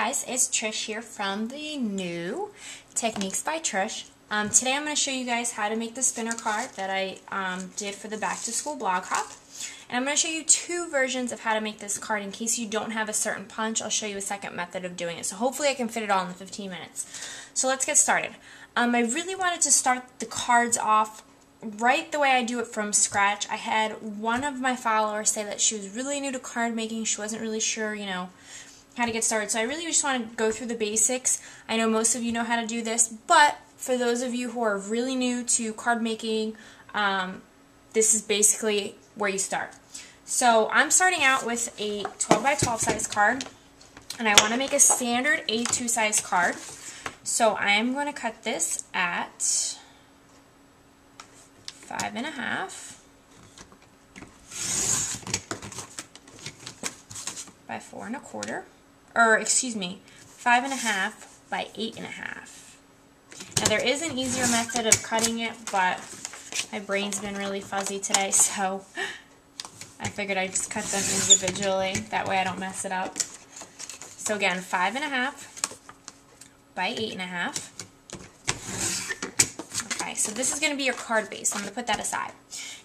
guys, it's Trish here from the new Techniques by Trish. Today I'm going to show you guys how to make the spinner card that I did for the back to school blog hop. And I'm going to show you two versions of how to make this card. In case you don't have a certain punch, I'll show you a second method of doing it. So hopefully I can fit it all in the 15 minutes. So let's get started. I really wanted to start the cards off right the way I do it from scratch. I had one of my followers say that she was really new to card making. She wasn't really sure, how to get started. So I really just want to go through the basics. I know most of you know how to do this, but for those of you who are really new to card making, this is basically where you start. So I'm starting out with a 12 by 12 size card, and I want to make a standard A2 size card. So I'm going to cut this at 5.5 by 4.25, or excuse me, 5.5 by 8.5. Now there is an easier method of cutting it, but my brain's been really fuzzy today, so I figured I'd just cut them individually. That way I don't mess it up. So again, 5.5 by 8.5. Okay, so this is going to be your card base. I'm going to put that aside.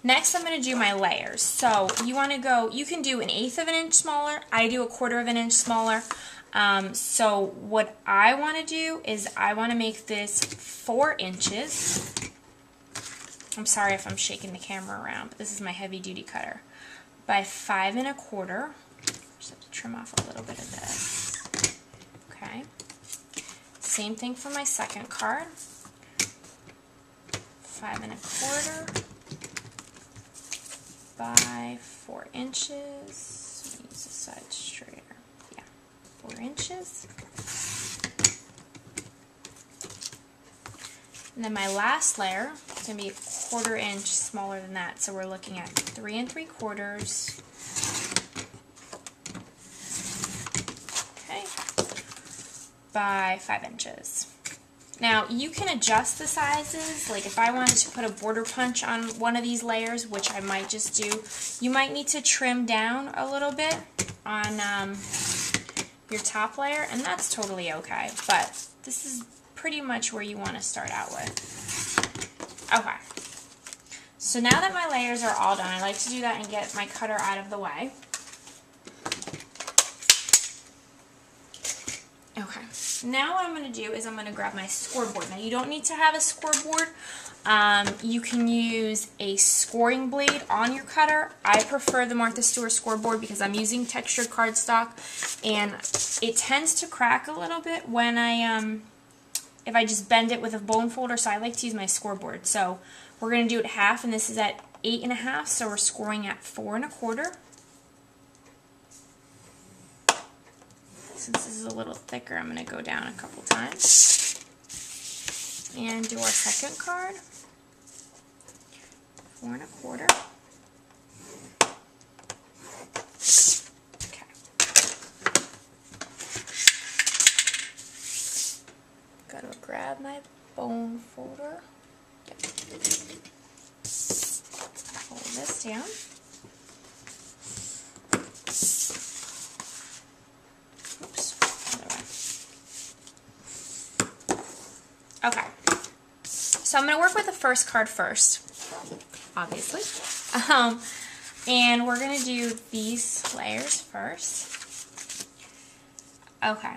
Next, I'm going to do my layers. So you want to go, you can do 1/8 of an inch smaller. I do 1/4 of an inch smaller. So what I want to do is I want to make this 4 inches. I'm sorry if I'm shaking the camera around, but this is my heavy duty cutter. By 5.25. Just have to trim off a little bit of this. Okay. Same thing for my second card. 5.25 by 4 inches. Use a side straighter. Yeah, 4 inches. And then my last layer is going to be 1/4 inch smaller than that. So we're looking at 3 3/4. Okay, by 5 inches. Now, you can adjust the sizes. Like if I wanted to put a border punch on one of these layers, which I might just do, you might need to trim down a little bit on your top layer, and that's totally okay. But this is pretty much where you want to start out with. Okay. So now that my layers are all done, I like to do that and get my cutter out of the way. Okay. Now what I'm going to do is I'm going to grab my scoreboard. Now you don't need to have a scoreboard. You can use a scoring blade on your cutter. I prefer the Martha Stewart scoreboard because I'm using textured cardstock, and it tends to crack a little bit when if I just bend it with a bone folder, so I like to use my scoreboard. So we're going to do it half, and this is at 8.5, so we're scoring at 4.25. Since this is a little thicker, I'm going to go down a couple times. And do our second card. 4.25. Okay. Gotta grab my bone folder. Yep. Hold this down. Okay, so I'm going to work with the first card first, obviously, and we're going to do these layers first. Okay,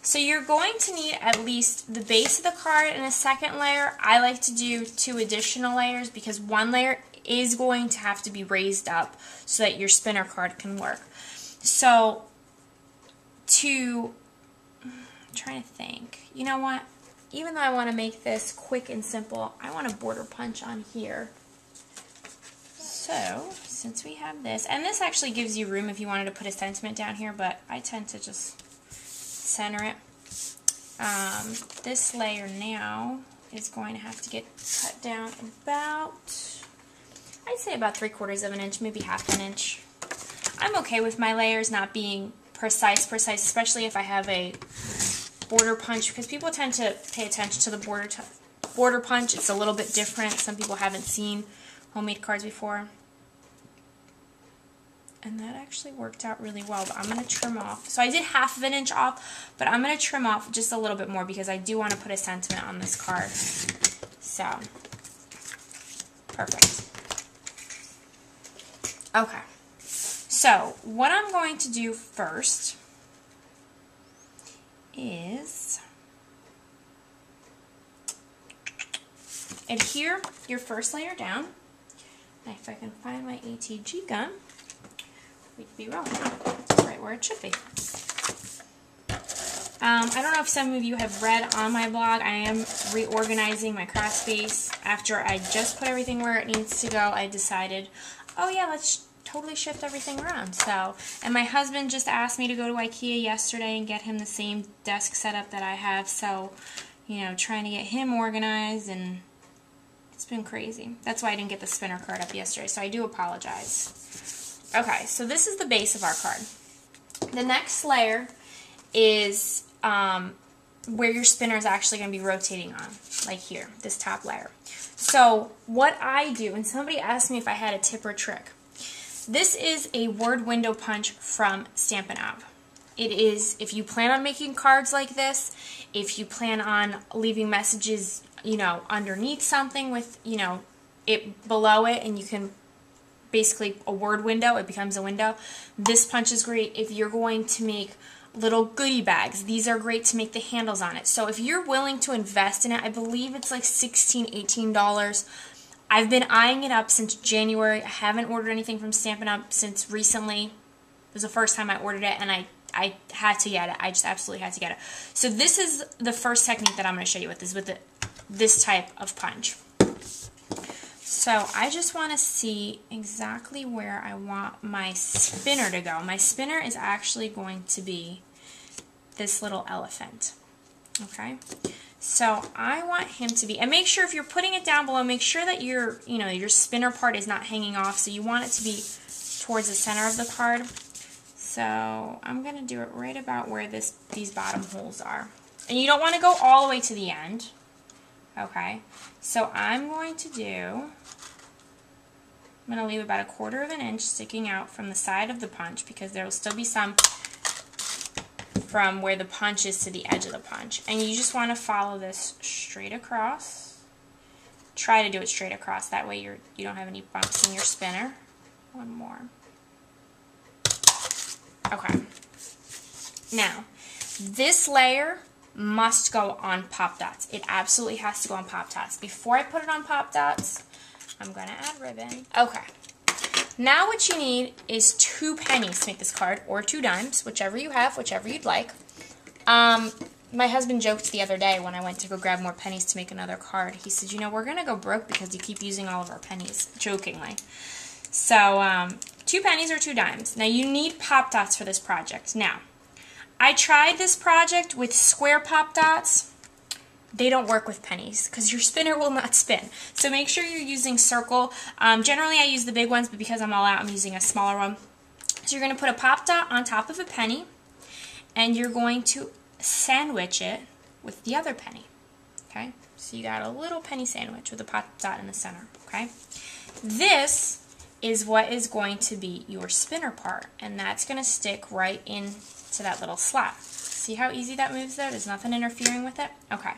so you're going to need at least the base of the card and a second layer. I like to do 2 additional layers because one layer is going to have to be raised up so that your spinner card can work. So I'm trying to think. You know what? Even though I want to make this quick and simple, I want a border punch on here. So, since we have this, and this actually gives you room if you wanted to put a sentiment down here, but I tend to just center it. This layer now is going to have to get cut down about, I'd say about 3/4 of an inch, maybe 1/2 inch. I'm okay with my layers not being precise, especially if I have a border punch, because people tend to pay attention to the border punch. It's a little bit different. Some people haven't seen homemade cards before. and that actually worked out really well, but I'm going to trim off. So I did 1/2 inch off, but I'm going to trim off just a little bit more because I do want to put a sentiment on this card. So, perfect. Okay. So, what I'm going to do first is adhere your first layer down. And if I can find my ATG gun, we'd be rolling. It's right where it should be. I don't know if some of you have read on my blog, I am reorganizing my craft space. After I just put everything where it needs to go, I decided, oh yeah, let's totally shift everything around. So, and my husband just asked me to go to IKEA yesterday and get him the same desk setup that I have. So, you know, trying to get him organized, and it's been crazy. That's why I didn't get the spinner card up yesterday, so I do apologize. Okay, so this is the base of our card. The next layer is where your spinner is actually going to be rotating on, like here, this top layer. So what I do, and somebody asked me if I had a tip or trick. This is a word window punch from Stampin' Up. It is, if you plan on making cards like this, if you plan on leaving messages, you know, underneath something with, you know, it below it, and you can basically a word window, it becomes a window. This punch is great if you're going to make little goodie bags. These are great to make the handles on it. So if you're willing to invest in it, I believe it's like $16, $18. I've been eyeing it up since January. I haven't ordered anything from Stampin' Up since recently. It was the first time I ordered it, and I had to get it. I just absolutely had to get it. So this is the first technique that I'm going to show you with this type of punch. So I just want to see exactly where I want my spinner to go. My spinner is actually going to be this little elephant. Okay? So I want him to be, and make sure if you're putting it down below, make sure that your spinner part is not hanging off. So you want it to be towards the center of the card. So I'm going to do it right about where these bottom holes are. And you don't want to go all the way to the end. Okay? So I'm going to leave about 1/4 inch sticking out from the side of the punch, because there will still be some from where the punch is to the edge of the punch. And you just want to follow this straight across. Try to do it straight across. That way you don't have any bumps in your spinner. One more. Okay. Now, this layer must go on Pop Dots. It absolutely has to go on Pop Dots. Before I put it on Pop Dots, I'm going to add ribbon. Okay. Now what you need is 2 pennies to make this card, or 2 dimes, whichever you have, whichever you'd like. My husband joked the other day when I went to go grab more pennies to make another card. He said, you know, we're going to go broke because you keep using all of our pennies, jokingly. So, 2 pennies or 2 dimes. Now, you need Pop Dots for this project. Now, I tried this project with square Pop Dots. They don't work with pennies because your spinner will not spin. So make sure you're using circle. Generally, I use the big ones, but because I'm all out, I'm using a smaller one. So you're going to put a Pop Dot on top of a penny, and you're going to sandwich it with the other penny. Okay? So you got a little penny sandwich with a Pop Dot in the center. Okay? This is what is going to be your spinner part, and that's going to stick right into that little slot. See how easy that moves there? There's nothing interfering with it? Okay.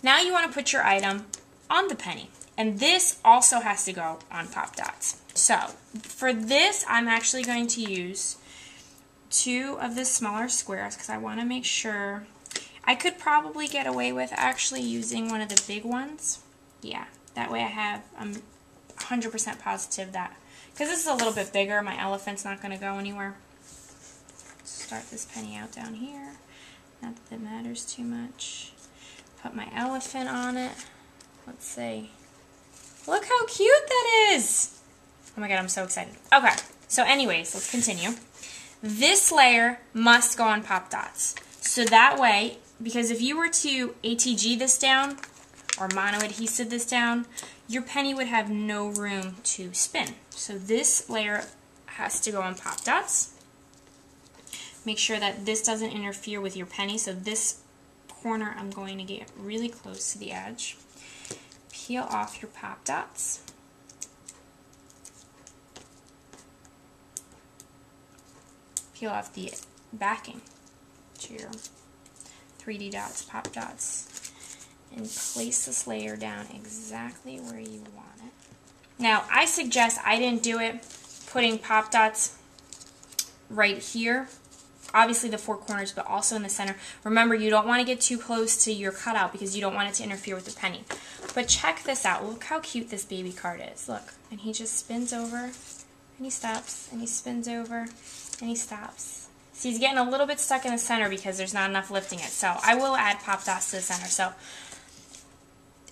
Now you want to put your item on the penny, and this also has to go on Pop Dots. So for this, I'm actually going to use 2 of the smaller squares because I want to make sure. I could probably get away with actually using one of the big ones. Yeah, that way I'm 100% positive that, because this is a little bit bigger, my elephant's not going to go anywhere. Start this penny out down here. Not that it matters too much. Put my elephant on it. Let's see. Look how cute that is! Oh my god, I'm so excited. Okay, so anyways, let's continue. This layer must go on Pop Dots. So that way, because if you were to ATG this down, or mono adhesive this down, your penny would have no room to spin. So this layer has to go on Pop Dots. Make sure that this doesn't interfere with your penny. So this corner, I'm going to get really close to the edge. Peel off your Pop Dots. peel off the backing to your 3D dots, pop dots, and place this layer down exactly where you want it. Now, I suggest, I didn't do it, putting pop dots right here. Obviously the four corners, but also in the center. Remember, you don't want to get too close to your cutout because you don't want it to interfere with the penny. But check this out. Look how cute this baby card is. Look. And he just spins over, and he stops, and he spins over, and he stops. See, he's getting a little bit stuck in the center because there's not enough lifting it. So I will add pop dots to the center. So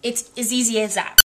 it's as easy as that.